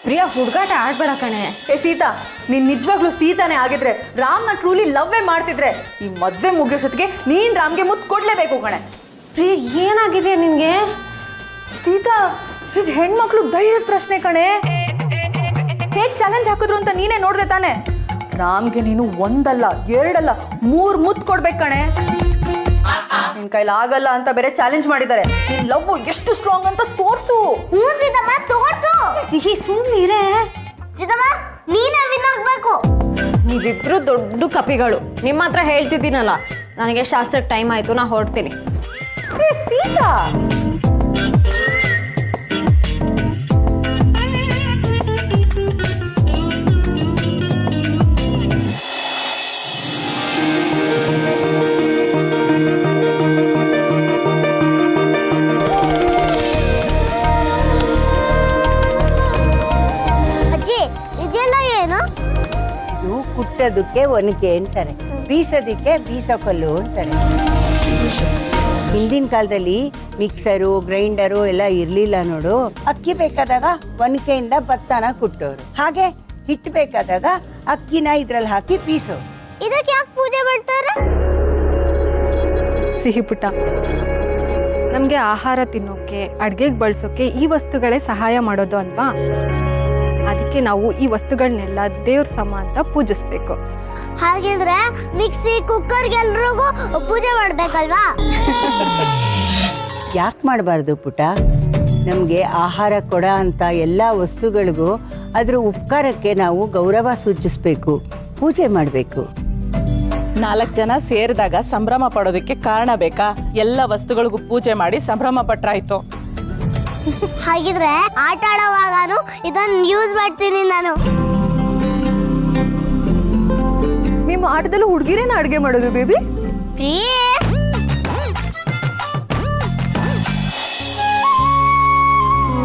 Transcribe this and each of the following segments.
ಪ್ರಿಯಾ ಹುಡುಗಾಟ ಆಡ್ಬೇಡ ಕಣೆ. ಏ ಸೀತಾ, ನೀನ್ ನಿಜವಾಗ್ಲೂ ಸೀತಾನೇ ಆಗಿದ್ರೆ, ರಾಮ್ನ ಟ್ರೂಲಿ ಲವ್ವೇ ಮಾಡ್ತಿದ್ರೆ ಈ ಮದ್ವೆ ಮುಗಿಯೋಷ್ಟೊತ್ತಿಗೆ ನೀನ್ ರಾಮ್ಗೆ ಮುತ್ತು ಕೊಡ್ಲೇಬೇಕು ಕಣೆ. ಪ್ರಿಯಾ ಏನಾಗಿದೆ ನಿನ್ಗೆ? ಸೀತಾ, ಇದು ಹೆಣ್ಮಕ್ಳು ಧೈರ್ಯದ ಪ್ರಶ್ನೆ ಕಣೆ. ಹೇಗ್ ಚಾಲೆಂಜ್ ಹಾಕಿದ್ರು ಅಂತ ನೀನೇ ನೋಡ್ದೆ ತಾನೆ. ರಾಮ್ಗೆ ನೀನು ಒಂದಲ್ಲ ಎರಡಲ್ಲ 3 ಮುತ್ತು ಕೊಡ್ಬೇಕು ಕಣೆ. ನಿನ್ ಕೈಲಿ ಆಗಲ್ಲ ಅಂತ ಬೇರೆ ಚಾಲೆಂಜ್ ಮಾಡಿದ್ದಾರೆ. ನಿನ್ ಲವ್ ಎಷ್ಟು ಸ್ಟ್ರಾಂಗ್ ಅಂತ ತೋರ್ಸು. ಸಿಹಿ ಸುಮ್ಮನಿರೇ. ನೀನೇ ವಿನ್ ಆಗ್ಬೇಕು. ನೀವಿಬ್ರು ದೊಡ್ಡ ಕಪಿಗಳು. ನಿಮ್ಮ ಹತ್ರ ಹೇಳ್ತಿದ್ದೀನಲ್ಲ, ನನಗೆ ಶಾಸ್ತ್ರಕ್ಕೆ ಟೈಮ್ ಆಯ್ತು, ನಾ ಹೊರಡ್ತೀನಿ. ಏ ಸೀತಾ, ಕುಟ್ಟೋದಕ್ಕೆ ಒನಕೆ ಅಂತಾರೆ, ಬೀಸೋದಕ್ಕೆ ಬೀಸೋಕಲ್ಲು ಅಂತಾರೆ. ಹಿಂದಿನ ಕಾಲದಲ್ಲಿ ಮಿಕ್ಸರು ಗ್ರೈಂಡರು ಎಲ್ಲ ಇರಲಿಲ್ಲ ನೋಡು. ಅಕ್ಕಿ ಬೇಕಾದಾಗ ಒನಕೆಯಿಂದ ಭತ್ತನ ಕುಟ್ಟೋರು, ಹಾಗೆ ಹಿಟ್ಟು ಬೇಕಾದಾಗ ಅಕ್ಕಿನ ಇದ್ರಲ್ಲಿ ಹಾಕಿ ಬೀಸೋ. ಇದಕ್ಕೆ ಯಾಕೆ ಪೂಜೆ ಮಾಡ್ತಾರೆ? ಸಿಹಿ ಪುಟ್ಟ, ನಮಗೆ ಆಹಾರ ತಿನ್ನೋಕೆ, ಅಡುಗೆಗೆ ಬಳಸೋಕೆ ಈ ವಸ್ತುಗಳೇ ಸಹಾಯ ಮಾಡೋದು ಅಲ್ವಾ? ಅದಕ್ಕೆ ನಾವು ಈ ವಸ್ತುಗಳನ್ನೆಲ್ಲ ದೇವ್ರ ಸಮ ಅಂತ ಪೂಜಿಸ್ಬೇಕು. ಹಾಗಿದ್ರೆ ಮಿಕ್ಸಿ ಕುಕ್ಕರ್ಗೆಲ್ರಿಗೂ ಪೂಜೆ ಮಾಡ್ಬೇಕಲ್ವಾ? ಯಾಕೆ ಮಾಡಬಾರ್ದು ಪುಟ? ನಮಗೆ ಆಹಾರ ಕೊಡ ಅಂತ ಎಲ್ಲ ವಸ್ತುಗಳಿಗೂ ಅದ್ರ ಉಪಕಾರಕ್ಕೆ ನಾವು ಗೌರವ ಸೂಚಿಸ್ಬೇಕು, ಪೂಜೆ ಮಾಡಬೇಕು. 4 ಜನ ಸೇರಿದಾಗ ಸಂಭ್ರಮ ಪಡೋದಕ್ಕೆ ಕಾರಣ ಬೇಕಾ? ಎಲ್ಲ ವಸ್ತುಗಳಿಗೂ ಪೂಜೆ ಮಾಡಿ ಸಂಭ್ರಮ ಪಟ್ರಾಯ್ತು. ಹಾಗಿದ್ರೆ ಆಟ ಆಡೋವಾಗಾನು ಇದನ್ನ ಯೂಸ್ ಮಾಡ್ತೀನಿ ನಾನು. ನಿಮ್ಮ ಆಟದಲ್ಲೂ ಹುಡುಗಿರೇನ ಅಡುಗೆ ಮಾಡೋದು ಬೇಬಿ?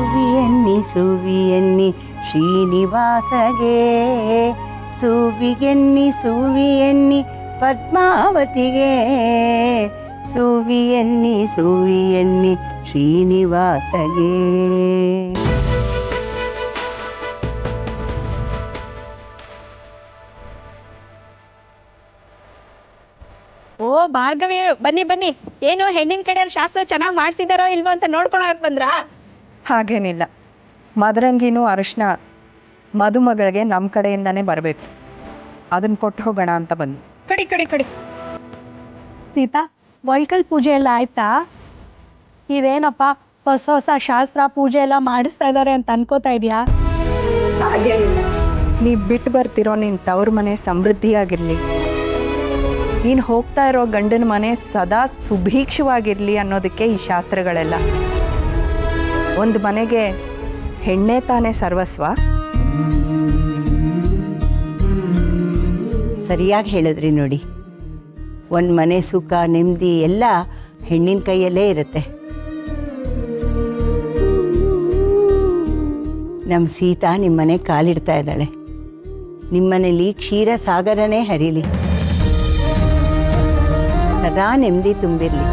ಸುವಿಯನ್ನಿ ಸುವಿಯನ್ನಿ ಶ್ರೀನಿವಾಸಗೆ, ಸುವಿಗೆನ್ನಿ ಸುವಿಯನ್ನಿ ಪದ್ಮಾವತಿಗೆ, ಸುವಿಯನ್ನಿ ಸುವಿಯನ್ನಿ ಶ್ರೀನಿವಾಸಗೆ. ಓ ಭಾರ್ಗವಿ, ಬನ್ನಿ ಬನ್ನಿ. ಏನು ಹೆಣ್ಣಿನ ಕಡೆ ಶಾಸ್ತ್ರ ಚೆನ್ನಾಗಿ ಮಾಡ್ತಿದ್ದಾರೋ ಇಲ್ವೋ ಅಂತ ನೋಡ್ಕೊಳಕ್ ಬಂದ್ರಾ? ಹಾಗೇನಿಲ್ಲ, ಮದರಂಗಿನೂ ಅರಿಶಿನ ಮದುಮಗಳಿಗೆ ನಮ್ಮ ಕಡೆಯಿಂದಾನೇ ಬರಬೇಕು, ಅದನ್ನ ಕೊಟ್ಟು ಹೋಗೋಣ ಅಂತ ಬಂದು. ಕಡಿ ಸೀತಾ, ವೈಕಲ್ ಪೂಜೆ ಎಲ್ಲ ಆಯ್ತಾ? ಇದೇನಪ್ಪ ಹೊಸ ಶಾಸ್ತ್ರ ಪೂಜೆ ಎಲ್ಲ ಮಾಡಿಸ್ತಾ ಇದ್ದಾರೆ ಅಂತ ಅನ್ಕೋತಾ ಇದೀಯಾ? ನೀ ಬಿಟ್ಟು ಬರ್ತಿರೋ ನಿನ್ನ ತವ್ರ ಮನೆ ಸಮೃದ್ಧಿಯಾಗಿರ್ಲಿ, ನೀನು ಹೋಗ್ತಾ ಇರೋ ಗಂಡನ ಮನೆ ಸದಾ ಸುಭೀಕ್ಷವಾಗಿರ್ಲಿ ಅನ್ನೋದಕ್ಕೆ ಈ ಶಾಸ್ತ್ರಗಳೆಲ್ಲ. ಒಂದು ಮನೆಗೆ ಹೆಣ್ಣೆ ತಾನೇ ಸರ್ವಸ್ವ. ಸರಿಯಾಗಿ ಹೇಳಿದ್ರಿ ನೋಡಿ. ಒಂದು ಮನೆ ಸುಖ ನೆಮ್ಮದಿ ಎಲ್ಲ ಹೆಣ್ಣಿನ ಕೈಯಲ್ಲೇ ಇರುತ್ತೆ. ನಮ್ಮ ಸೀತಾ ನಿಮ್ಮನೆ ಕಾಲಿಡ್ತಾ ಇದ್ದಾಳೆ. ನಿಮ್ಮನೇಲಿ ಕ್ಷೀರ ಸಾಗರನೇ ಹರಿಲಿ, ಸದಾ ನೆಮ್ಮದಿ ತುಂಬಿರಲಿ.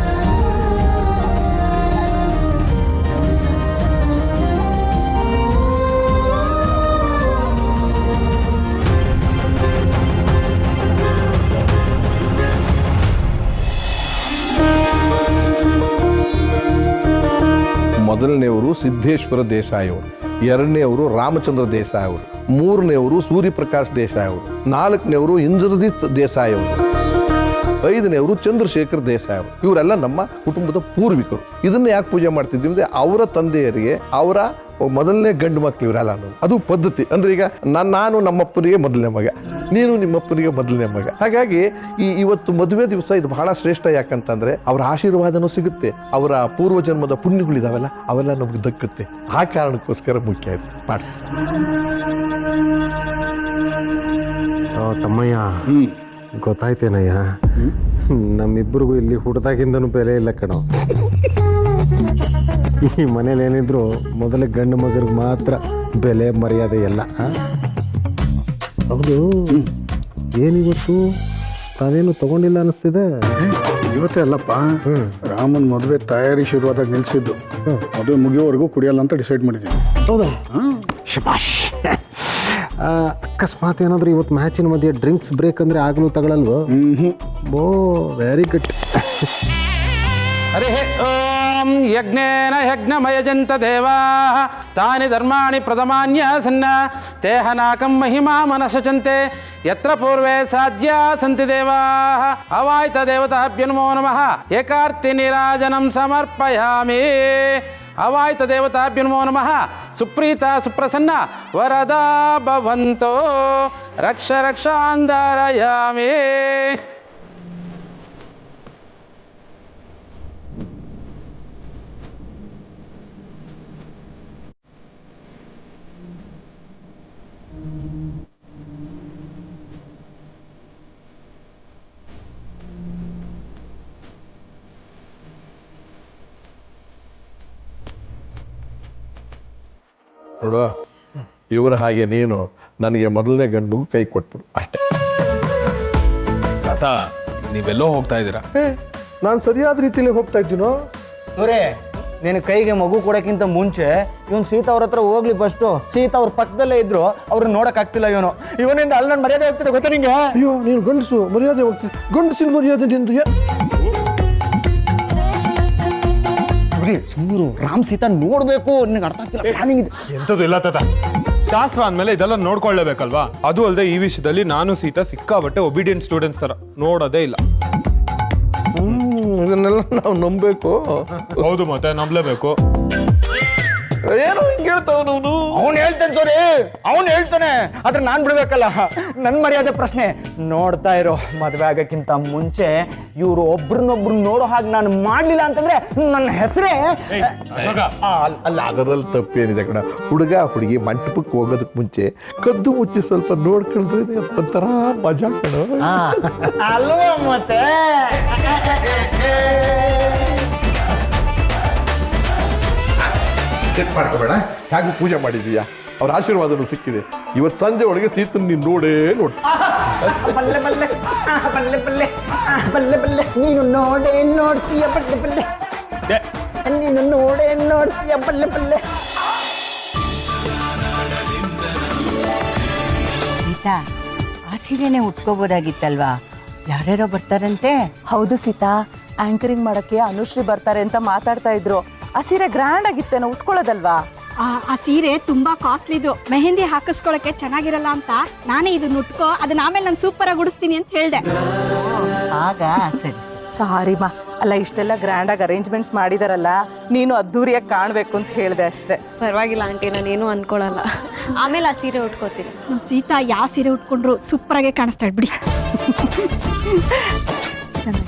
ಮೊದಲನೆಯವರು ಸಿದ್ದೇಶ್ವರ ದೇಸಾಯಿ ಅವರು, ಎರಡನೆಯವರು ರಾಮಚಂದ್ರ ದೇಸಾಯಿ ಅವರು, ಮೂರನೆಯವರು ಸೂರ್ಯಪ್ರಕಾಶ್ ದೇಸಾಯಿ ಅವರು, ನಾಲ್ಕನೆಯವರು ಇಂದ್ರಜಿತ್ ದೇಸಾಯಿ ಅವರು, 5ನೆಯವರು ಚಂದ್ರಶೇಖರ್ ದೇಸಾಯಿ ಅವರು. ಇವರೆಲ್ಲ ನಮ್ಮ ಕುಟುಂಬದ ಪೂರ್ವಿಕರು. ಇದನ್ನ ಯಾಕೆ ಪೂಜೆ ಮಾಡ್ತಿದ್ವಿ ಅಂದ್ರೆ ಅವರ ತಂದೆಯರಿಗೆ ಅವರ ಮೊದಲನೇ ಗಂಡು ಮಕ್ಕಳು ಇವರೆಲ್ಲ ಅನ್ನೋದು ಅದು ಪದ್ಧತಿ. ಅಂದ್ರೆ ಈಗ ನಾನು ನಮ್ಮಪ್ಪನಿಗೆ ಮೊದಲನೇ ಮಗ, ನೀನು ನಿಮ್ಮಪ್ಪನಿಗೆ ಮೊದಲನೇ ಮಗ. ಹಾಗಾಗಿ ಇವತ್ತು ಮದುವೆ ದಿವಸ ಇದು ಬಹಳ ಶ್ರೇಷ್ಠ. ಯಾಕಂತಂದ್ರೆ ಅವರ ಆಶೀರ್ವಾದನೂ ಸಿಗುತ್ತೆ, ಅವರ ಪೂರ್ವಜನ್ಮದ ಪುಣ್ಯಗಳಿದಾವೆಲ್ಲ ಅವೆಲ್ಲ ನಮ್ಗೆ ದಕ್ಕುತ್ತೆ. ಆ ಕಾರಣಕ್ಕೋಸ್ಕರ ಮುಖ್ಯ ಆಯ್ತು ಮಾಡಿಸಿ. ತಮ್ಮಯ್ಯ, ಗೊತ್ತಾಯ್ತೇನಯ್ಯ, ನಮ್ಮಿಬ್ಬರಿಗೂ ಇಲ್ಲಿ ಹುಡ್ದಾಗಿಂದನೂ ಬೆಲೆ ಇಲ್ಲ ಕಣೋ. ಈ ಮನೇಲಿ ಏನಿದ್ರು ಮೊದಲ ಗಂಡು ಮಗರಿಗೆ ಮಾತ್ರ ಬೆಲೆ ಮರ್ಯಾದೆ ಎಲ್ಲ. ಹೌದು, ಏನಿವತ್ತು ತಾನೇನು ತಗೊಂಡಿಲ್ಲ ಅನ್ನಿಸ್ತಿದೆ. ಇವತ್ತೇ ಅಲ್ಲಪ್ಪ ರಾಮನ್ ಮದುವೆ ತಯಾರಿ ಶುರುವಾದಾಗ ನಿಲ್ಸಿದ್ದು ಮದುವೆ ಮುಗಿಯೋವರೆಗೂ ಕುಡಿಯಲ್ಲ ಅಂತ ಡಿಸೈಡ್ ಮಾಡಿದ್ದೀನಿ. ಹೌದಾ? ಶಬಾಷ್. ಅಕಸ್ಮಾತ್ ಏನಾದರೂ ಇವತ್ತು ಮ್ಯಾಚಿನ ಮಧ್ಯೆ ಡ್ರಿಂಕ್ಸ್ ಬ್ರೇಕ್ ಅಂದರೆ ಆಗಲೂ ತಗೊಳಲ್ವೋ? ಓ ವೆರಿ ಗುಡ್. ಹರಿ ಓಂ ಯಜ್ಞೇನ ಯಜ್ಞಮಯಜಂತ ದೇವಾ ತಾನಿ ಧರ್ಮಾಣಿ ಪ್ರಥಮಾನ್ಯಾಸನ್ನ ತೇಹನಾಕಂ ಮಹಿಮಾ ಮನಸಚಂತೆ ಯತ್ರ ಪೂರ್ವೇ ಸಾಧ್ಯ ಸಂತಿ ದೇವಾ ಅವಾಯ್ತ ದೇವತಾಭ್ಯ ನಮೋ ನಮಃ ಏಕಾರ್ತಿ ನೀರಾಜನಂ ಸಮರ್ಪಯಾಮಿ. ಅವಾಯ್ತ ದೇವತಾಭ್ಯ ನಮೋ ನಮಃ ಸುಪ್ರೀತ ಸುಪ್ರಸನ್ನ ವರದಾ ಭವಂತೋ ರಕ್ಷ ರಕ್ಷಾಂಧರಯಾಮಿ. ನೋಡು, ಇವರ ಹಾಗೆ ನೀನು ನನಗೆ ಮೊದಲನೇ ಗಂಡು ಕೈ ಕೊಟ್ಬಿಡು ಅಷ್ಟೇ. ತಾತ ನೀವೆಲ್ಲೋ ಹೋಗ್ತಾ ಇದ್ದೀರಾ? ನಾನು ಸರಿಯಾದ ರೀತಿಯಲ್ಲಿ ಹೋಗ್ತಾ ಇದ್ದೀನೋ? ಸೂರೇ, ನಿನ್ನ ಕೈಗೆ ಮಗು ಕೊಡೋಕ್ಕಿಂತ ಮುಂಚೆ ಇವನು ಸೀತಾ ಅವ್ರ ಹತ್ರ ಹೋಗ್ಲಿ ಫಸ್ಟು. ಸೀತಾ ಅವ್ರ ಪಕ್ಕದಲ್ಲೇ ಇದ್ರು ಅವ್ರನ್ನ ನೋಡಕ್ ಆಗ್ತಿಲ್ಲ ಇವನು. ಇವನಿಂದ ಅಲ್ಲಿ ನನ್ನ ಮರ್ಯಾದೆ ಹೋಗ್ತಿದೆ ಗೊತ್ತಾ ನಿಂಗೆ? ಅಯ್ಯೋ ನೀನು ಗಂಡಸು ಮರ್ಯಾದೆ ಹೋಗ್ತೀನಿ, ಗಂಡಸಿನ ಮರ್ಯಾದೆ ನಿಂದು. ಸುಮ್ಮರು ರಾಮ್ ಸೀತಾ ನೋಡ್ಬೇಕು, ನಿನಗೆ ಅರ್ಥ ಆಗ್ತಿಲ್ಲ. ಪ್ಲಾನಿಂಗ್ ಇದೆ ಎಂಥದ್ದು ಇಲ್ಲ ತಾತ. ಶಾಸ್ತ್ರ ಅಂದಮೇಲೆ ಇದೆಲ್ಲ ನೋಡ್ಕೊಳ್ಳೇಬೇಕಲ್ವಾ? ಅದು ಅಲ್ಲದೆ ಈ ವಿಷಯದಲ್ಲಿ ನಾನು ಸೀತಾ ಸಿಕ್ಕಾಬಟ್ಟೆ ಒಬಿಡಿಯಂಟ್ ಸ್ಟೂಡೆಂಟ್ಸ್ ತರ ನೋಡೋದೇ ಇಲ್ಲ. ಇದನ್ನೆಲ್ಲ ನಾವು ನಂಬಬೇಕು. ಹೌದು, ಮತ್ತೆ ನಂಬಲೇಬೇಕು. ಏನೋ ಹಿಂಗೆ ಹೇಳ್ತಾವ ನಾವು. ಅವ್ನು ಹೇಳ್ತಾನೆ ಸೋರಿ, ಅವ್ನು ಹೇಳ್ತಾನೆ, ಆದ್ರೆ ನಾನ್ ಬಿಡ್ಬೇಕಲ್ಲ. ನನ್ನ ಮರ್ಯಾದೆ ಪ್ರಶ್ನೆ. ನೋಡ್ತಾ ಇರೋ, ಮದ್ವೆ ಆಗಕ್ಕಿಂತ ಮುಂಚೆ ಇವ್ರು ಒಬ್ರನ್ನೊಬ್ರು ನೋಡೋ ಹಾಗೆ ನಾನು ಮಾಡ್ಲಿಲ್ಲ ಅಂತಂದ್ರೆ ನನ್ನ ಹೆಸರೇ ಅಲ್ಲ. ಅದರಲ್ಲಿ ತಪ್ಪೇನಿದೆ ಕಣ. ಹುಡುಗ ಹುಡುಗಿ ಮಂಟಪಕ್ಕೆ ಹೋಗೋದಕ್ಕೆ ಮುಂಚೆ ಕದ್ದು ಮುಚ್ಚಿ ಸ್ವಲ್ಪ ನೋಡ್ಕೊಂಡ್ರೆ ಒಂಥರ ಮಜಾ ಕಣ ಅಲ್ವಾ? ಮತ್ತೆ ಚೆಕ್ ಮಾಡ್ಕೋಬೇಡ, ಹೇಗೂ ಪೂಜೆ ಮಾಡಿದೀಯಾ, ಅವ್ರ ಆಶೀರ್ವಾದನೂ ಸಿಕ್ಕಿದೆ. ಇವತ್ತು ಸಂಜೆ ಒಳಗೆ ಸೀತನ್ ನೀನು ನೋಡೇ ನೋಡಿ. ಬಲ್ಲೆ ಬಲ್ಲೆ ಬಲ್ಲೆ ಬಲ್ಲೆ ಬಲ್ಲೆ ಬಲ್ಲೆ ನೀನು ನೋಡೇ ನೋಡ್ತೀಯ ಬಲ್ಲೆ ಬಲ್ಲೆ, ನೀನು ನೋಡೇ ನೋಡ್ತೀಯ ಬಲ್ಲೆ ಬಲ್ಲೆ. ಸೀತಾ, ಆ ಸೀರೆನೇ ಉಟ್ಕೋಬೋದಾಗಿತ್ತಲ್ವಾ? ಯಾರ್ಯಾರೋ ಬರ್ತಾರಂತೆ. ಹೌದು ಸೀತಾ, ಆಂಕರಿಂಗ್ ಮಾಡಕ್ಕೆ ಅನುಶ್ರೀ ಬರ್ತಾರೆ ಅಂತ ಮಾತಾಡ್ತಾ ಇದ್ರು. ಆ ಸೀರೆ ಗ್ರ್ಯಾಂಡ್ ಆಗಿತ್ತೇನೋ, ಉಟ್ಕೊಳ್ಳೋದಲ್ವಾ? ಆ ಸೀರೆ ತುಂಬಾ ಕಾಸ್ಟ್ಲಿದು, ಮೆಹಂದಿ ಹಾಕಿಸ್ಕೊಳಕ್ಕೆ ಚೆನ್ನಾಗಿರಲ್ಲ ಅಂತ ನಾನೇ ಇದನ್ನ ಉಟ್ಕೋ, ಅದನ್ನ ಆಮೇಲೆ ನಾನು ಸೂಪರ್ ಆಗಿ ಉಡಿಸ್ತೀನಿ ಅಂತ ಹೇಳ್ದೆ. ಆಗ ಸರಿ. ಸಾರಿ ಮಾ, ಅಲ್ಲ ಇಷ್ಟೆಲ್ಲ ಗ್ರ್ಯಾಂಡ್ ಆಗಿ ಅರೇಂಜ್ಮೆಂಟ್ಸ್ ಮಾಡಿದಾರಲ್ಲ, ನೀನು ಅದ್ದೂರಿಯಾಗಿ ಕಾಣ್ಬೇಕು ಅಂತ ಹೇಳ್ದೆ ಅಷ್ಟೇ. ಪರವಾಗಿಲ್ಲ ಆಂಟಿ, ನಾನೇನು ಅನ್ಕೊಳಲ್ಲ. ಆಮೇಲೆ ಆ ಸೀರೆ ಉಟ್ಕೋತೀನಿ. ನಮ್ ಸೀತಾ ಯಾವ ಸೀರೆ ಉಟ್ಕೊಂಡ್ರು ಸೂಪರ್ ಆಗಿ ಕಾಣಿಸ್ತಾಳೆ ಬಿಡಿ.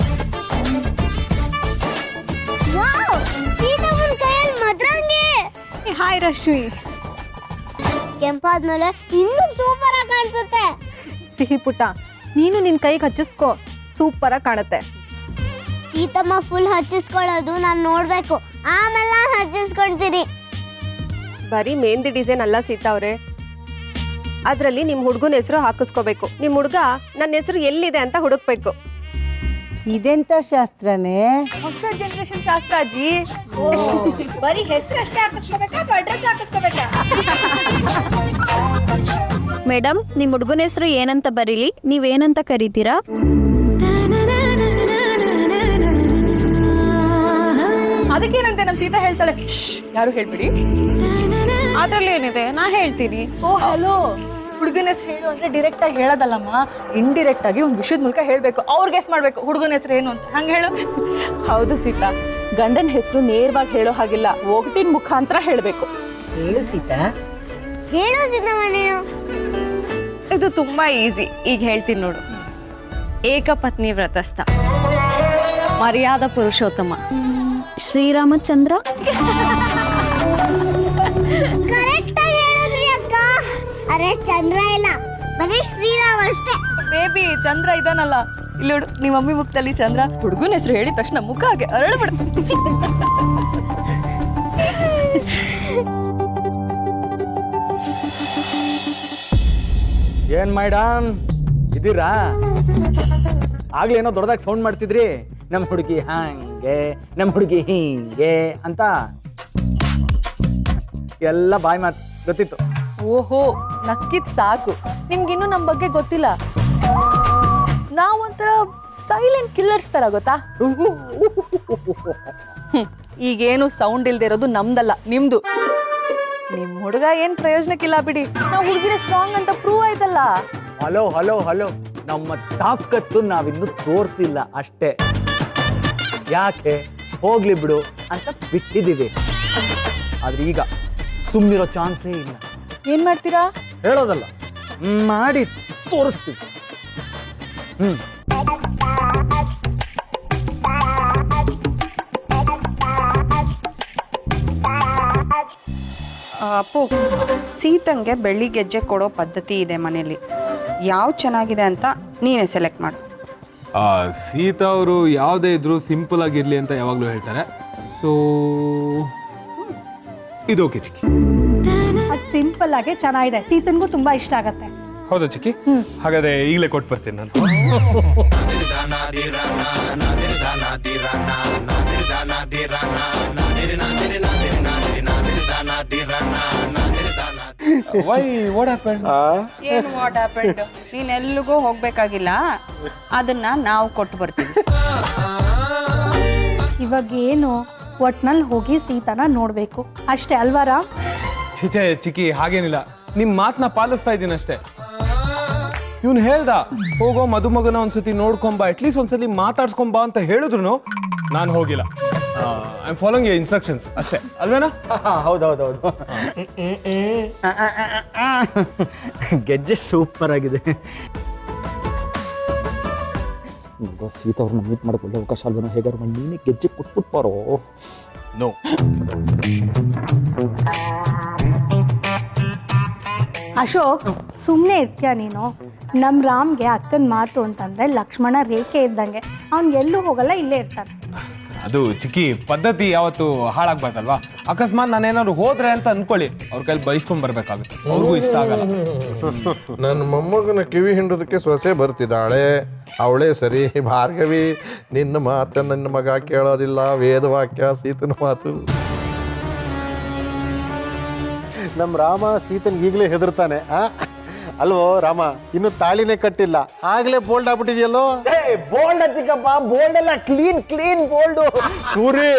ವಾವ್, ಸೀತಮ್ಮನ ಕೈಯಲ್ಲಿ ಮದ್ರಂಗಿ. ಹಾಯ್ ರಶ್ಮಿ. ಕೆಂಪಾದ್ಮೇಲೆ ಇನ್ನೂ ಸೂಪರ್ ಆಗಿ ಕಾಣಿಸುತ್ತೆ. ಸಿಹಿ ಪುಟ್ಟ, ನೀನು ನಿನ್ ಕೈಗೆ ಹಚ್ಚಿಸ್ಕೋ, ಸೂಪರ್ ಆಗಿ ಕಾಣುತ್ತೆ. ಸೀತಮ್ಮ ಫುಲ್ ಹಚ್ಚಿಸ್ಕೊಳ್ಳೋದು ನಾನು ನೋಡ್ಬೇಕು, ಆಮೇಲೆ ನಾನು ಹಚ್ಚಿಸ್ಕೊಳ್ತೀನಿ. ಬರೀ ಮೆಹಂದಿ ಡಿಸೈನ್ ಅಲ್ಲ ಸೀತಾ ಅವ್ರೆ, ಅದ್ರಲ್ಲಿ ನಿಮ್ ಹುಡುಗನ ಹೆಸರು ಹಾಕಿಸ್ಕೋಬೇಕು. ನಿಮ್ ಹುಡುಗ ನನ್ನ ಹೆಸರು ಎಲ್ಲಿದೆ ಅಂತ ಹುಡುಕ್ಬೇಕು. ಇದೆಂತ ಶಾಸ್ತ್ರನೇ? ಹೊಸ ಜನರೇಷನ್ ಶಾಸ್ತ್ರ ಅಜ್ಜಿ. ಬರೀ ಹೆಸರು ಅಷ್ಟೇ ಹಾಕಿಸ್ಕೋಬೇಕಾ ಅಥವಾ ಅಡ್ರೆಸ್ ಹಾಕಿಸ್ಕೋಬೇಕಾ? ಮೇಡಮ್, ನಿಮ್ಮ ಹುಡುಗನ ಹೆಸರು ಏನಂತ ಬರೀಲಿ, ನೀವೇನಂತ ಕರಿತೀರಾ? ಅದಕ್ಕೇನಂತೆ ನಮ್ ಸೀತಾ ಹೇಳ್ತಾಳೆ, ಯಾರು ಹೇಳ್ಬಿಡಿ. ಅದ್ರಲ್ಲಿ ಏನಿದೆ, ನಾ ಹೇಳ್ತೀನಿ. ಓ ಹಲೋ, ಹುಡುಗನ ಹೆಸರು ಹೇಳು ಅಂದ್ರೆ ಡೈರೆಕ್ಟ್ ಆಗಿ ಹೇಳೋದಲ್ಲಮ್ಮ, ಇಂಡಿರೆಕ್ಟ್ ಆಗಿ ಒಂದು ವಿಷಯದ ಮೂಲಕ ಹೇಳ್ಬೇಕು. ಅವ್ರ ಗೆಸ್ ಮಾಡ್ಬೇಕು ಹುಡುಗನ ಹೆಸರು ಏನು ಅಂತ. ಹಂಗ ಹೇಳು. ಹೌದು ಸೀತಾ, ಗಂಡನ ಹೆಸರು ನೇರವಾಗಿ ಹೇಳೋ ಹಾಗಿಲ್ಲ, ಒಗಟಿನ ಮುಖಾಂತರ ಹೇಳ್ಬೇಕು. ಹೇಳು ಸೀತಾ. ಹೇಳು ಸೀತಮ್ಮ ನೀನು. ಇದು ತುಂಬಾ ಈಸಿ, ಈಗ ಹೇಳ್ತೀನಿ ನೋಡು. ಏಕಪತ್ನಿ ವ್ರತಸ್ಥ, ಮರ್ಯಾದ ಪುರುಷೋತ್ತಮ, ಶ್ರೀರಾಮಚಂದ್ರ. ಕರೆಕ್ಟ್ ಆಗಿ ಹೇಳಿದ್ರಿ ಅಕ್ಕ. ಅರೆ ಚಂದ್ರ ಇಲ್ಲ, ಬರೀ ಶ್ರೀರಾಮ್ ಅಷ್ಟೇ. ಬೇಬಿ ಚಂದ್ರ ಇದಾನಲ್ಲ, ಇಲ್ಲಿ ನೋಡು, ನಿಮ್ಮ ಮಮ್ಮಿ ಮುಖದಲ್ಲಿ ಚಂದ್ರ. ಹುಡುಗನ ಹೆಸರು ಹೇಳಿದ ತಕ್ಷಣ ಮುಖ ಹಾಗೆ ಅರಳ್ಬಿಡ್ತು. ಏನ್ ಮೇಡಮ್ ಇದೀರಾ? ಆಗ್ಲೇನೋ ದೊಡ್ಡದಾಗಿ ಸೌಂಡ್ ಮಾಡ್ತಿದ್ರಿ. ನಮ್ಮ ಹುಡುಗಿ ಹಂಗೆ ನಮ್ಮ ಹುಡುಗಿ ಹಿಂಗೆ ಅಂತ ಎಲ್ಲ ಬಾಯಿ ಮಾತು ಗೊತ್ತಿತ್ತು. ಓಹೋ, ನಕ್ಕಿದ್ ಸಾಕು. ನಿಮ್ಗಿನ್ನೂ ನಮ್ಮ ಬಗ್ಗೆ ಗೊತ್ತಿಲ್ಲ. ನಾವೊಂಥರ ಸೈಲೆಂಟ್ ಕಿಲ್ಲರ್ಸ್ ತರ, ಗೊತ್ತಾ? ಈಗೇನು ಸೌಂಡ್ ಇಲ್ದೇ ಇರೋದು ನಮ್ದಲ್ಲ, ನಿಮ್ದು. ನಿಮ್ ಹುಡುಗ ಏನ್ ಪ್ರಯೋಜನಕ್ಕಿಲ್ಲ ಬಿಡಿ. ನಾವು ಹುಡುಗಿರ ಸ್ಟ್ರಾಂಗ್ ಅಂತ ಪ್ರೂವ್ ಆಯ್ತಲ್ಲ. ಹಲೋ ಹಲೋ ಹಲೋ, ನಮ್ಮ ತಾಕತ್ತು ನಾವಿನ್ನೂ ತೋರಿಸಿಲ್ಲ ಅಷ್ಟೇ. ಯಾಕೆ ಹೋಗ್ಲಿ ಬಿಡು ಅಂತ ಬಿಟ್ಟಿದ್ದೀವಿ. ಆದ್ರೆ ಈಗ ಸುಮ್ಮನಿರೋ ಚಾನ್ಸೇ ಇಲ್ಲ. ಏನ್ ಮಾಡ್ತೀರಾ? ಹೇಳೋದಲ್ಲ, ಮಾಡಿ ತೋರಿಸ್ತೀವಿ. ಅಪ್ಪು, ಸೀತಂಗೆ ಬೆಳ್ಳಿ ಗೆಜ್ಜೆ ಕೊಡೋ ಪದ್ಧತಿ ಇದೆ ಮನೇಲಿ. ಯಾವ ಚೆನ್ನಾಗಿದೆ ಅಂತ ನೀನೇ ಸೆಲೆಕ್ಟ್ ಮಾಡು. ಸೀತಾ ಅವರು ಯಾವುದೇ ಇದ್ರು ಸಿಂಪಲ್ ಆಗಿರ್ಲಿ ಅಂತ ಯಾವಾಗಲೂ ಹೇಳ್ತಾರೆ. ಸೊ ಇದು ಓಕೆ ಚಿಕ್ಕಿ. ಅದು ಸಿಂಪಲ್ ಆಗಿ ಚೆನ್ನಾಗಿದೆ, ಸೀತನ್ಗೂ ತುಂಬಾ ಇಷ್ಟ ಆಗತ್ತೆ. ಹೌದಾ ಚಿಕ್ಕಿ? ಹಾಗಾದ್ರೆ ಈಗಲೇ ಕೊಟ್ಟು ಬರ್ತೀನಿ ನಾನು. ಏನು ವಾಟ್ ಹ್ಯಾಪೆಂಡ್? ನೀನ್ ಎಲ್ಲಿಗೂ ಹೋಗ್ಬೇಕಾಗಿಲ್ಲ, ಅದನ್ನ ನಾವು ಕೊಟ್ಟು ಬರ್ತೀವಿ. ಇವಾಗ ಏನು, ಒಟ್ನಲ್ಲಿ ಹೋಗಿ ಸೀತನ ನೋಡ್ಬೇಕು ಅಷ್ಟೇ ಅಲ್ವಾರ? ಚಿಚೆ ಚಿಕ್ಕಿ, ಹಾಗೇನಿಲ್ಲ, ನಿಮ್ ಮಾತನ್ನ ಪಾಲಿಸ್ತಾ ಇದ್ದೀನಿ ಅಷ್ಟೇ. ಇವ್ನು ಹೇಳ್ದ ಹೋಗೋ ಮದುಮಗನ ಒಂದ್ಸತಿ ನೋಡ್ಕೊಂಬ, ಅಟ್ಲೀಸ್ಟ್ ಒಂದ್ಸತಿ ಮಾತಾಡ್ಸ್ಕೊಂಬ ಅಂತ ಹೇಳಿದ್ರು ನಾನು ಹೋಗಿಲ್ಲ. I am following your instructions ಅಷ್ಟೇ ಅಲ್ವೇನಾ? ಹೌದೌದೌದು. ಗೆಜ್ಜೆ ಸೂಪರ್ ಆಗಿದೆ. ಸೀತಾ ಅವ್ರನ್ನ ಮೀಟ್ ಮಾಡಕ್ಕೆ ಒಳ್ಳೆ ಅವಕಾಶ ಅಲ್ವೇನೋ? ಹೇಗಾರು ಮಾಡಿ ನೀನೇ ಗೆಜ್ಜೆ ಕೊಟ್ಬಿಟ್ಟು ಬಾರೋ. ನೋ. ಅಶೋಕ್, ಸುಮ್ಮನೆ ಇರ್ತೀಯ ನೀನು? ನಮ್ಮ ರಾಮ್ಗೆ ಅಕ್ಕನ ಮಾತು ಅಂತಂದ್ರೆ ಲಕ್ಷ್ಮಣ ರೇಖೆ ಇದ್ದಂಗೆ, ಅವ್ನಿಗೆ ಎಲ್ಲೂ ಹೋಗಲ್ಲ, ಇಲ್ಲೇ ಇರ್ತಾನೆ. ಅದು ಚಿಕ್ಕಿ, ಪದ್ಧತಿ ಯಾವತ್ತು ಹಾಳಾಗ್ಬಾರ್ದಲ್ವಾ? ಅಕಸ್ಮಾತ್ ನಾನೇನಾದ್ರು ಹೋದ್ರೆ ಅಂತ ಅನ್ಕೊಳ್ಳಿ, ಅವ್ರ ಕೈಲಿ ಬೈಸ್ಕೊಂಡ್ ಬರ್ಬೇಕಾಗುತ್ತೆ, ಅವ್ರಿಗೂ ಇಷ್ಟ ಆಗಲ್ಲ. ನನ್ನ ಮೊಮ್ಮಗನ ಕಿವಿ ಹಿಂಡೋದಕ್ಕೆ ಸೊಸೆ ಬರ್ತಿದ್ದಾಳೆ, ಅವಳೇ ಸರಿ. ಭಾರ್ಗವಿ, ನಿನ್ನ ಮಾತು ನನ್ನ ಮಗ ಕೇಳೋದಿಲ್ಲ, ವೇದವಾಕ್ಯ ಸೀತನ ಮಾತು. ನಮ್ಮ ರಾಮ ಸೀತನ್ಗೆ ಈಗಲೇ ಹೆದರ್ತಾನೆ ಅಲ್ವೋ? ರಾಮ ಇನ್ನು ತಾಳಿನೇ ಕಟ್ಟಿಲ್ಲ, ಆಗ್ಲೇ ಬೋಲ್ಡ್ ಆಗ್ಬಿಟ್ಟಿದ್ಯಲ್ಲೋ. ಬೋಲ್ಡ್ ಚಿಕ್ಕಪ್ಪ, ಬೋಲ್ಡ್ ಅಲ್ಲ, ಕ್ಲೀನ್ ಕ್ಲೀನ್ ಬೋಲ್ಡು. ಸೂರಿ,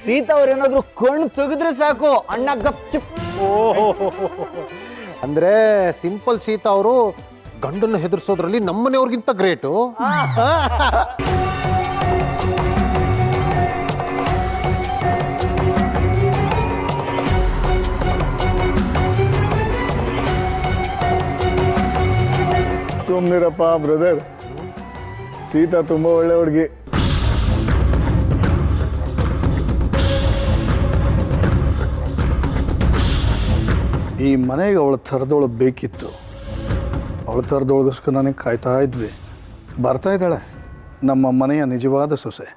ಸೀತಾ ಅವ್ರು ಏನಾದ್ರು ಕಣ್ಣು ತೆಗೆದ್ರೆ ಸಾಕು, ಅಣ್ಣ ಗಪ್ ಚಿಪ್. ಓಹೋ, ಅಂದ್ರೆ ಸಿಂಪಲ್ ಸೀತಾ ಅವರು ಗಂಡನ್ನು ಹೆದರ್ಸೋದ್ರಲ್ಲಿ ನಮ್ಮನೆಯವ್ರಿಗಿಂತ ಗ್ರೇಟು. ಸುಮ್ಮನಿರಪ್ಪ ಬ್ರದರ್, ಸೀತಾ ತುಂಬ ಒಳ್ಳೆ ಹುಡುಗಿ. ಈ ಮನೆಗೆ ಅವಳ ಥರದವಳು ಬೇಕಿತ್ತು. ಅವಳ ಥರದೊಳಗೋಸ್ಕರ ನನಗೆ ಕಾಯ್ತಾ ಇದ್ವಿ. ಬರ್ತಾ ಇದ್ದಾಳೆ ನಮ್ಮ ಮನೆಯ ನಿಜವಾದ ಸೊಸೆ.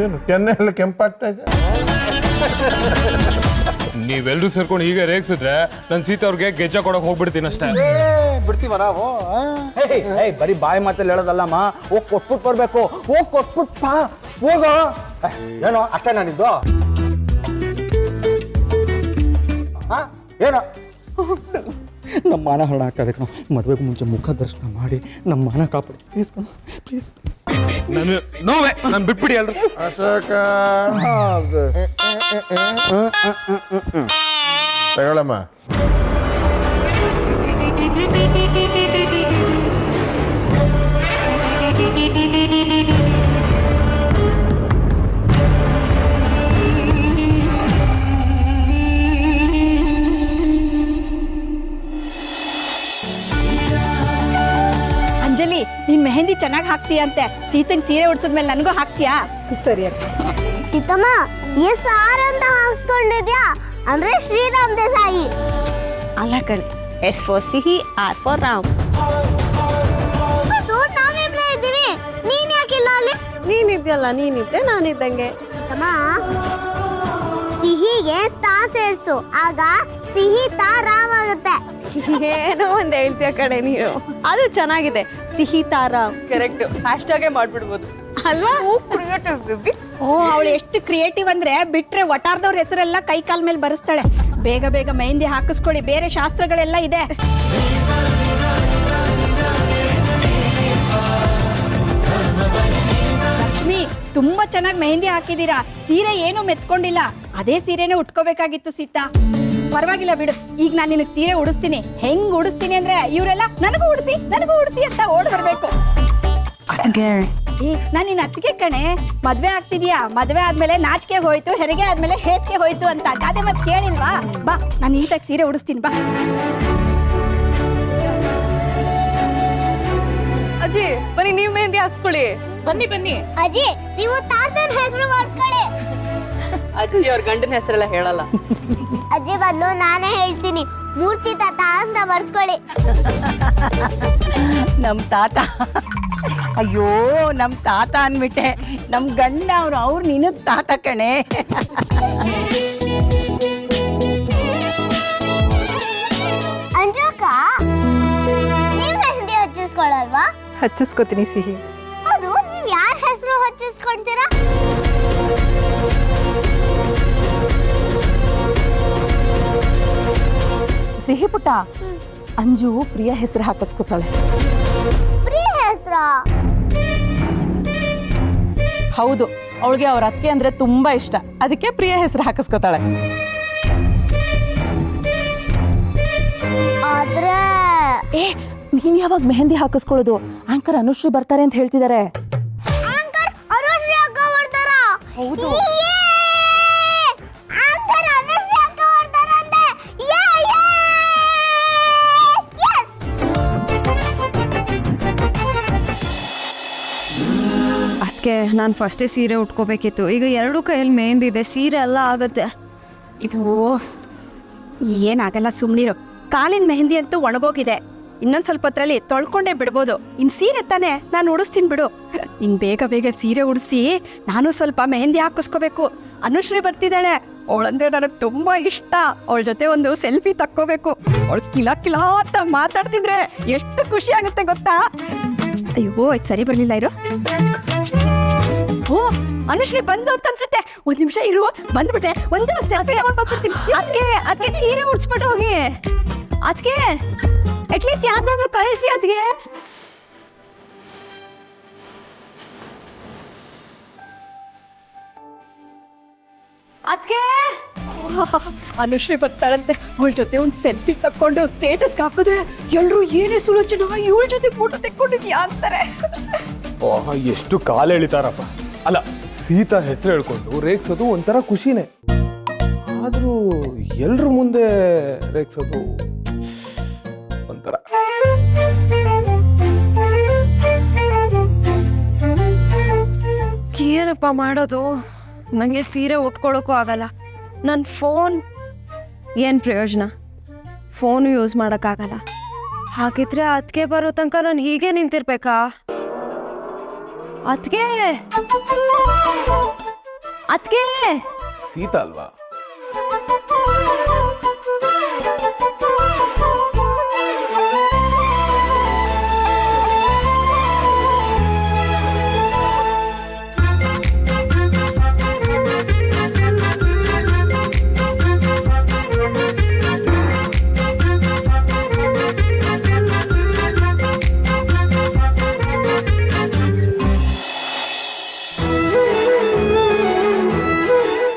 ಏನು ಕೆನ್ನೆ ಎಲ್ಲ ಕೆಂಪಾಗ್ತಾ ಇದೆ? ನೀವೆಲ್ಲರೂ ಸೇರ್ಕೊಂಡು ಹೀಗೆ ರೇಗಿಸಿದ್ರೆ ನಾನು ಸೀತಾ ಅವ್ರಿಗೆ ಗೆಜ್ಜೆ ಕೊಡೋಕೆ ಹೋಗ್ಬಿಡ್ತೀನಿ ಅಷ್ಟೇ. ಬಿಡ್ತೀವ ನಾವು? ಬರೀ ಬಾಯಿ ಮಾತಲ್ಲಿ ಹೇಳೋದಲ್ಲಮ್ಮ, ಹೋಗಿ ಕೊಟ್ಬಿಟ್ಟು ಬರ್ಬೇಕು. ಹೋಗಿ ಕೊಟ್ಬಿಟ್ಟು ಬಾ, ಹೋಗೋ. ಏನೋ ಅಷ್ಟೇ ನಾನಿದ್ದು. ಏನೋ ನಮ್ಮ ಮಾನ ಹರಣ ಆಗ್ತದೆ ಕಣ. ಮದುವೆಗೂ ಮುಂಚೆ ಮುಖ ದರ್ಶನ ಮಾಡಿ ನಮ್ಮ ಮಾನ ಕಾಪಾಡಿ ಪ್ಲೀಸ್ ಕಣ, ಪ್ಲೀಸ್ ಪ್ಲೀಸ್. ನಾನು ನೋವೇ, ನಾನು ಬಿಟ್ಬಿಡಿ ಅಲ್ರಿ. ಅಶೋಕ, ತಗೊಳಮ್ಮ. ಅಂಜಲಿ, ನೀನ್ ಮೆಹಂದಿ ಚೆನ್ನಾಗಿ ಹಾಕ್ತೀಯಂತೆ, ಸೀತಂಗ್ ಸೀರೆ ಉಡ್ಸದ್ಮೇಲೆ ನನಗೂ ಹಾಕ್ತೀಯಾ? ಸರಿ ಅಕ್ಕ. ಸೀತಮ್ಮ, ಎಸ್ ಆರ್ ಅಂತ ಹಾಕ್ಸ್ಕೊಂಡಿದ್ಯಾ ಅಂದ್ರೆ ಶ್ರೀರಾಮ್ ದೇಸಾಯಿ ಅಲ್ಲ ಕಣ್, ಎಸ್ ಫಾರ್ ಸಿಹಿ, ಆರ್ ಫಾರ್ ರಾಮ್. ಅದು ನಾವಿಬ್ರೇ ಇದ್ದೀವಿ, ನೀನ್ ಯಾಕಿಲ್ಲ ಅಲ್ಲಿ? ನೀನಿದ್ಯಲ್ಲ, ನೀನಿದ್ರೆ ನಾನಿದ್ದಂಗೆ. ಸೀತಮ್ಮ, ಸಿಹಿಗೆ ತಾ ಸೇರ್ಸು, ಆಗ ಸಿಹಿ ತಾ ರಾಮ್ ಆಗುತ್ತೆ. ಏನೋ ಒಂದು ಹೇಳ್ತೀಯ ಕಡೆ ನೀನು. ಅದು ಚೆನ್ನಾಗಿದೆ, ಸಿಹಿ ತಾರ. ಕರೆಕ್ಟ್, ಹ್ಯಾಶ್ಟ್ಯಾಗೇ ಮಾಡ್ಬಿಡ್ಬೋದು ಅಲ್ವಾ? ಓ ಅವಳು ಎಷ್ಟು ಕ್ರಿಯೇಟಿವ್ ಅಂದ್ರೆ ಬಿಟ್ರೆ ಒಟಾರ್ದವ್ರ ಹೆಸರೆಲ್ಲ ಕೈ ಕಾಲ್ ಮೇಲೆ ಬರೆಸ್ತಾಳೆ. ಬೇಗ ಬೇಗ ಮೆಹಂದಿ ಹಾಕಿಸ್ಕೊಳ್ಳಿ, ಬೇರೆ ಶಾಸ್ತ್ರಗಳೆಲ್ಲ ಇದೆ. ಲಕ್ಷ್ಮಿ, ತುಂಬಾ ಚೆನ್ನಾಗಿ ಮೆಹಂದಿ ಹಾಕಿದೀರಾ. ಸೀರೆ ಏನು ಮೆತ್ಕೊಂಡಿಲ್ಲ, ಅದೇ ಸೀರೆನೇ ಉಟ್ಕೋಬೇಕಾಗಿತ್ತು ಸೀತಾ. ಪರವಾಗಿಲ್ಲ ಬಿಡು, ಈಗ ನಾನು ನಿನಗೆ ಸೀರೆ ಉಡಿಸ್ತೀನಿ. ಹೆಂಗ್ ಉಡಿಸ್ತೀನಿ ಅಂದ್ರೆ ಇವರೆಲ್ಲ ನನಗೂ ಉಡ್ತಿ ಅಂತ ಓಡ್ ಬರ್ಬೇಕು. ನಾನು ನಿನ್ನ ಅತ್ತಿಗೆ ಕಣೆ, ಮದ್ವೆ ಆಗ್ತಿದ್ಯಾ? ಮದ್ವೆ ಆದ್ಮೇಲೆ ನಾಚಿಕೆ ಹೋಯ್ತು, ಹೆರಿಗೆ ಆದ್ಮೇಲೆ ಹೇಸಿಗೆ ಹೋಯ್ತು ಅಂತ ಗಾದೆ ಮತ್ ಕೇಳಿಲ್ವಾ? ಬಾ, ನಾನು ನೀಟಾಗಿ ಸೀರೆ ಉಡಿಸ್ತೀನಿ ಬಾ. ಅಜ್ಜಿ ಬನ್ನಿ, ನೀವು ಮೆಹಂದಿ ಹಾಕ್ಸ್ಕೊಳ್ಳಿ. ಬನ್ನಿ. ಅಜ್ಜಿ ನೀವು ತಾತನ ಹೆಸರು ಮಾಡಿಸ್ಕೊಳ್ಳಿ. ಅಜ್ಜಿ ಅವ್ರ ಗಂಡನ ಹೆಸರೆಲ್ಲ ಹೇಳಲ್ಲ. ಅಜ್ಜಿ ಬದಲು ನಾನೇ ಹೇಳ್ತೀನಿ, ಮೂರ್ತಿ ತಾತ ಅಂತ ಬರ್ಸ್ಕೊಳ್ಳಿ. ನಮ್ಮ ತಾತ, ಅಯ್ಯೋ ನಮ್ಮ ತಾತ ಅಂದ್ಬಿಟ್ಟೆ. ನಮ್ಮ ಗಂಡ ಅವ್ರು ನಿನಗೆ ತಾತ ಕಣೆ. ಅಂಜಕ್ಕ, ನೀವ್ ಮೆಹಂದಿ ಹಚ್ಚಿಸ್ಕೊಳ್ಳಲ್ವಾ? ಹಚ್ಚಿಸ್ಕೋತೀನಿ ಸಿಹಿ. ಅದು ನೀವ್ ಯಾರ ಹೆಸರು ಹಚ್ಚಿಸ್ಕೊಂತೀರಾ? ಸಿಹಿ ಪುಟ್ಟ, ಅಂಜು ಪ್ರಿಯ ಹೆಸರು ಹಾಕಿಸ್ಕೊತಾಳೆ. ಪ್ರಿಯ ಹೆಸರ? ಹೌದು, ಅವಳಿಗೆ ಅವ್ರ ಅತ್ತಿಗೆ ಅಂದ್ರೆ ತುಂಬಾ ಇಷ್ಟ, ಅದಕ್ಕೆ ಪ್ರಿಯ ಹೆಸರು ಹಾಕಿಸ್ಕೊತಾಳೆ. ಆದ್ರೆ ನೀನ್ ಯಾವಾಗ ಮೆಹಂದಿ ಹಾಕಿಸ್ಕೊಳ್ಳೋದು? ಆಂಕರ್ ಅನುಶ್ರೀ ಬರ್ತಾರೆ ಅಂತ ಹೇಳ್ತಿದ್ದಾರೆ. ಆಂಕರ್ ಅನುಶ್ರೀ ಅಕ್ಕ ಬರ್ತಾರಾ? ಹೌದು. ಆಂಕರ್ ಅನುಶ್ರೀ ಅಕ್ಕ ಬರ್ತಾರಂತೆ. ಅದಕ್ಕೆ ನಾನು ಫಸ್ಟೇ ಸೀರೆ ಉಟ್ಕೋಬೇಕಿತ್ತು. ಈಗ ಎರಡೂ ಕೈಯಲ್ಲಿ ಮೆಹಂದಿ ಇದೆ, ಸೀರೆ ಎಲ್ಲ ಆಗುತ್ತೆ. ಇದು ಏನಾಗಲ್ಲ, ಸುಮ್ನಿರು. ಕಾಲಿನ ಮೆಹಂದಿ ಅಂತೂ ಒಣಗೋಗಿದೆ, ಇನ್ನೊಂದು ಸ್ವಲ್ಪ ಹೊತ್ತರಲ್ಲಿ ತೊಳ್ಕೊಂಡೇ ಬಿಡ್ಬೋದು. ಇನ್ನು ಸೀರೆ ತಾನೆ, ನಾನು ಉಡಿಸ್ತೀನಿ ಬಿಡು. ಇನ್ನು ಬೇಗ ಬೇಗ ಸೀರೆ ಉಡಿಸಿ ನಾನು ಸ್ವಲ್ಪ ಮೆಹಂದಿ ಹಾಕಿಸ್ಕೋಬೇಕು. ಅನುಶ್ರೀ ಬರ್ತಿದ್ದಾಳೆ, ಅವಳಂದ್ರೆ ನನಗೆ ತುಂಬಾ ಇಷ್ಟ. ಅವಳ ಜೊತೆ ಒಂದು ಸೆಲ್ಫಿ ತಕ್ಕೋಬೇಕು. ಅವಳು ಕಿಲ ಅಂತ ಮಾತಾಡ್ತಿದ್ರೆ ಎಷ್ಟು ಖುಷಿ ಆಗುತ್ತೆ ಗೊತ್ತಾ? ಅಯ್ಯೋ ಇದು ಸರಿ ಬರ್ಲಿಲ್ಲ ಇರು. ಓ ಅನುಶ್ರೀ ಬಂದು ಅಂತ ಅನ್ಸುತ್ತೆ. ಒಂದ್ ನಿಮಿಷ ಇರು, ಬಂದ್ಬಿಟ್ಟೆ. ಒಂದು ಸೆಲ್ಫಿ ಮಾಡ್ಬಿಡ್ತೀನಿ. ಅದಕ್ಕೆ ಸೀರೆ ಉಡ್ಸ್ಬಿಟ್ಟು ಹೋಗಿ. ಅದಕ್ಕೆ ಅಟ್ಲೀಸ್ಟ್ ಯಾವ್ದಾದ್ರು ಕಳಿಸಿ. ಅದಕ್ಕೆ ಅನುಶ್ರೀ ಬರ್ತಾಳಂತೆ. ಅವಳ ಜೊತೆ ಒಂದು ಸೆಲ್ಫಿ ತಕ್ಕೊಂಡು ಸ್ಟೇಟಸ್ ಹಾಕಿದ್ರೆ ಎಲ್ರು ಏನೇ ಸುಲೋಚನ ಇವಳ ಜೊತೆ ಫೋಟೋ ತೆಕ್ಕೊಂಡಿದ್ಯಾ ಅಂತಾರೆ. ಎಷ್ಟು ಕಾಲ ಎಳಿತಾರಪ್ಪ. ಅಲ್ಲ, ಸೀತಾ ಹೆಸರು ಹೇಳ್ಕೊಂಡು ರೇಗ್ಸೋದು ಒಂಥರ ಖುಷಿನೇ, ಆದ್ರೂ ಎಲ್ರ ಮುಂದೆ ರೇಗ್ಸೋದು ಒಂಥರ. ಏನಪ್ಪ ಮಾಡೋದು? ನನಗೆ ಸೀರೆ ಉಟ್ಕೊಳ್ಳೋಕ್ಕೂ ಆಗಲ್ಲ. ನನ್ನ ಫೋನ್ ಏನು ಪ್ರಯೋಜನ? ಫೋನು ಯೂಸ್ ಮಾಡೋಕ್ಕಾಗಲ್ಲ. ಹಾಗಿದ್ರೆ ಅದಕ್ಕೆ ಬರೋ ತನಕ ನಾನು ಹೀಗೆ ನಿಂತಿರ್ಬೇಕಾ? ಅದಕ್ಕೆ ಸೀತಾ ಅಲ್ವಾ?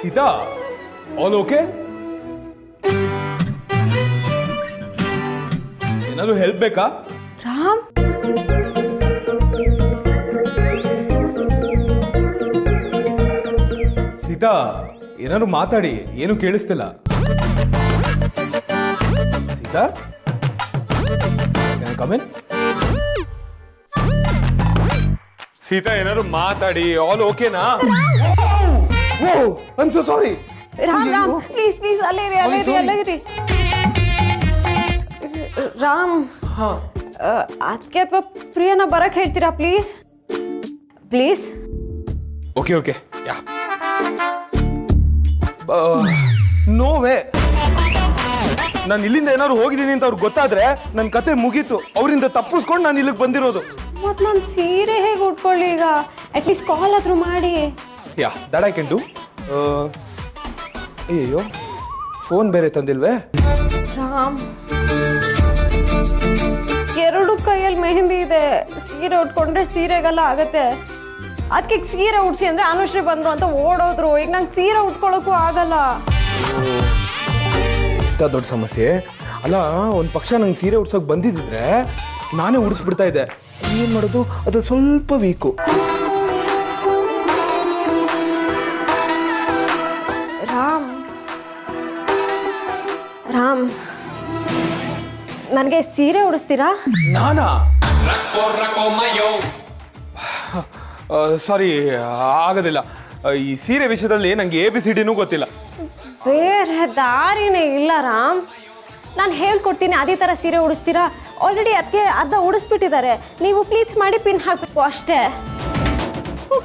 Sita, all okay? ಏನಾದ್ರು ಹೆಲ್ಪ್ ಬೇಕಾ? ರಾಮ್, ಸೀತಾ, ಏನಾದ್ರು ಮಾತಾಡಿ, ಏನು ಕೇಳಿಸ್ತಿಲ್ಲ. Sita, come in. ಸೀತಾ, ಏನಾದ್ರು ಮಾತಾಡಿ. ಆಲ್ ಓಕೆನಾ? Oh, I am so sorry. Ram please ಅಲ್ಲೇ ಇರಿ. ರಾಮ್, ಅದಕ್ಕೆ ಅಥವಾ ಪ್ರಿಯನ ಬರಕ್ ಹೇಳ್ತೀರಾ please? Okay yeah. No way. ನಾನು ಇಲ್ಲಿಂದ ಏನಾದ್ರು ಹೋಗಿದ್ದೀನಿ ಅಂತ ಅವ್ರಿಗೆ ಗೊತ್ತಾದ್ರೆ ನನ್ನ ಕತೆ ಮುಗೀತು. ಅವರಿಂದ ತಪ್ಪಿಸ್ಕೊಂಡು ನಾನು ಇಲ್ಲಿಗೆ ಬಂದಿರೋದು. ಮತ್ತು ನಾನು ಸೀರೆ ಹೇಗೆ ಉಟ್ಕೊಳ್ಳಿ ಈಗ? ಅಟ್ಲೀಸ್ಟ್ ಕಾಲ್ ಆದರೂ ಮಾಡಿ. Yeah that I can do. ಅಯ್ಯೋ ಫೋನ್ ಬೇರೆ ತಂದಿಲ್ವೇ? ರಾಮ್, ಎರಡು ಕೈಯಲ್ಲಿ ಮೆಹಂದಿ ಇದೆ. ಸೀರೆ ಉಟ್ಕೊಂಡ್ರೆ ಸೀರೆಗೆಲ್ಲ ಆಗತ್ತೆ. ಅದಕ್ಕೆ ಸೀರೆ ಉಡ್ಸಿ ಅಂದ್ರೆ ಅನುಶ್ರೀ ಬಂದ್ರು ಅಂತ ಓಡೋದ್ರು. ಈಗ ನಂಗೆ ಸೀರೆ ಉಟ್ಕೊಳ್ಳೋಕ್ಕೂ ಆಗಲ್ಲ. ದೊಡ್ಡ ಸಮಸ್ಯೆ ಅಲ್ಲ. ಒಂದು ಪಕ್ಷ ನಂಗೆ ಸೀರೆ ಉಡ್ಸೋಕೆ ಬಂದಿದ್ದಿದ್ರೆ ನಾನೇ ಉಡಿಸ್ಬಿಡ್ತಾ ಇದ್ದೆ. ಏನು ಮಾಡೋದು, ಅದು ಸ್ವಲ್ಪ ವೀಕು. ರಾಮ್ ರಾಮ್, ನನಗೆ ಸೀರೆ ಉಡಿಸ್ತೀರಾ? ನಾನಾ? ಸಾರಿ, ಆಗೋದಿಲ್ಲ. ಈ ಸೀರೆ ವಿಷಯದಲ್ಲಿ ನಂಗೆ ABCDನೂ ಗೊತ್ತಿಲ್ಲ. ಬೇರೆ ದಾರಿನೇ ಇಲ್ಲ ರಾಮ್. ನಾನು ಹೇಳ್ಕೊಡ್ತೀನಿ, ಅದೇ ಥರ ಸೀರೆ ಉಡಿಸ್ತೀರಾ? ಆಲ್ರೆಡಿ ಅದಕ್ಕೆ ಅರ್ಧ ಉಡಿಸ್ಬಿಟ್ಟಿದ್ದಾರೆ. ನೀವು ಪ್ಲೀಸ್ ಮಾಡಿ ಪಿನ್ ಹಾಕಬೇಕು ಅಷ್ಟೇ.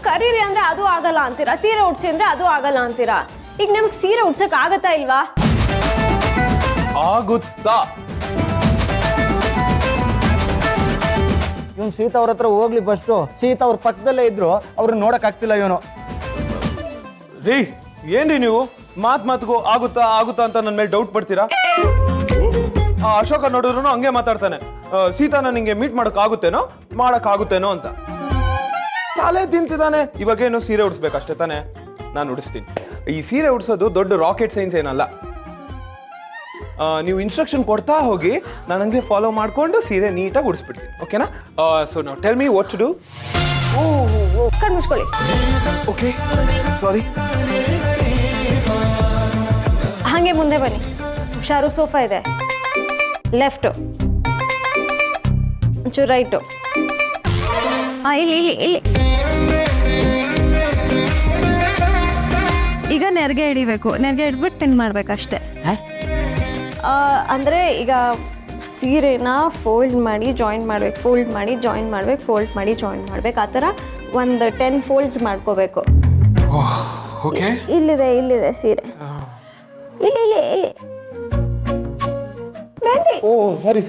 ಕರೀರಿ ಅಂದರೆ ಅದು ಆಗಲ್ಲ ಅಂತೀರಾ, ಸೀರೆ ಉಡ್ಸಿ ಅಂದರೆ ಅದು ಆಗಲ್ಲ ಅಂತೀರಾ. ಈಗ ನಮ್ಗೆ ಸೀರೆ ಉಡ್ಸೋಕೆ ಆಗತ್ತಾ ಇಲ್ವಾ? ಆಗುತ್ತಾ? ಇವನು ಸೀತಾ ಅವ್ರ ಹತ್ರ ಹೋಗ್ಲಿ ಫಸ್ಟು. ಸೀತಾ ಅವ್ರ ಪಕ್ಕದಲ್ಲೇ ಇದ್ರು, ಅವ್ರನ್ನ ನೋಡಕ್ ಆಗ್ತಿಲ್ಲ ಇವನು. ರೀ ಏನ್ರಿ ನೀವು ಮಾತಿಗೂ ಆಗುತ್ತಾ ಆಗುತ್ತಾ ಅಂತ ನನ್ನ ಮೇಲೆ ಡೌಟ್ ಪಡ್ತೀರಾ? ಅಶೋಕ ನೋಡಿದ್ರು ಹಂಗೆ ಮಾತಾಡ್ತಾನೆ. ಸೀತಾನ ನಿಂಗೆ ಮೀಟ್ ಮಾಡಕ್ಕಾಗುತ್ತೇನೋ ಅಂತ ತಲೆ ತಿಂತಿದ್ದಾನೆ. ಇವಾಗೇನು ಸೀರೆ ಉಡಿಸ್ಬೇಕಷ್ಟೇ ತಾನೆ? ನಾನು ಉಡಿಸ್ತೀನಿ. ಈ ಸೀರೆ ಉಡಿಸೋದು ದೊಡ್ಡ ರಾಕೆಟ್ ಸೈನ್ಸ್ ಏನಲ್ಲ. ನೀವು ಇನ್ಸ್ಟ್ರಕ್ಷನ್ ಕೊಡ್ತಾ ಹೋಗಿ, ನಾನು ಹಂಗೆ ಫಾಲೋ ಮಾಡಿಕೊಂಡು ಸೀರೆ ನೀಟಾಗಿ ಉಡಿಸ್ಬಿಡ್ತೀನಿ. ಓಕೆನಾ? ಸೊ ನಾವು tell me what to do. ಕಣ್ಣು ಮುಚ್ಕೊಳ್ಳಿ. ಓಕೆ, ಸಾರಿ. ಹಾಗೆ ಮುಂದೆ ಬನ್ನಿ. ಹುಷಾರು, ಸೋಫಾ ಇದೆ. ಲೆಫ್ಟು, ಒಂಚೂರು ರೈಟು. ಇಲ್ಲಿ ಇಲ್ಲಿ ಇಲ್ಲಿ. ಈಗ ನೆರಿಗೆ ಹಿಡಿಬೇಕು. ನೆರಿಗೆ ಹಿಡ್ಬಿಟ್ಟು ಪಿನ್ ಮಾಡ್ಬೇಕಷ್ಟೇ. ಅಂದರೆ ಈಗ ಸೀರೆನ ಫೋಲ್ಡ್ ಮಾಡಿ ಜಾಯಿನ್ ಮಾಡ್ಬೇಕು, ಫೋಲ್ಡ್ ಮಾಡಿ ಜಾಯಿನ್ ಮಾಡ್ಬೇಕು, ಫೋಲ್ಡ್ ಮಾಡಿ ಜಾಯಿನ್ ಮಾಡ್ಬೇಕು. ಆ ಥರ ಒಂದು 10 ಫೋಲ್ಡ್ಸ್ ಮಾಡ್ಕೋಬೇಕು. ಇಲ್ಲಿದೆ ಸೀರೆ. ಇಲ್ಲಿ ಓ ಸಾರಿ.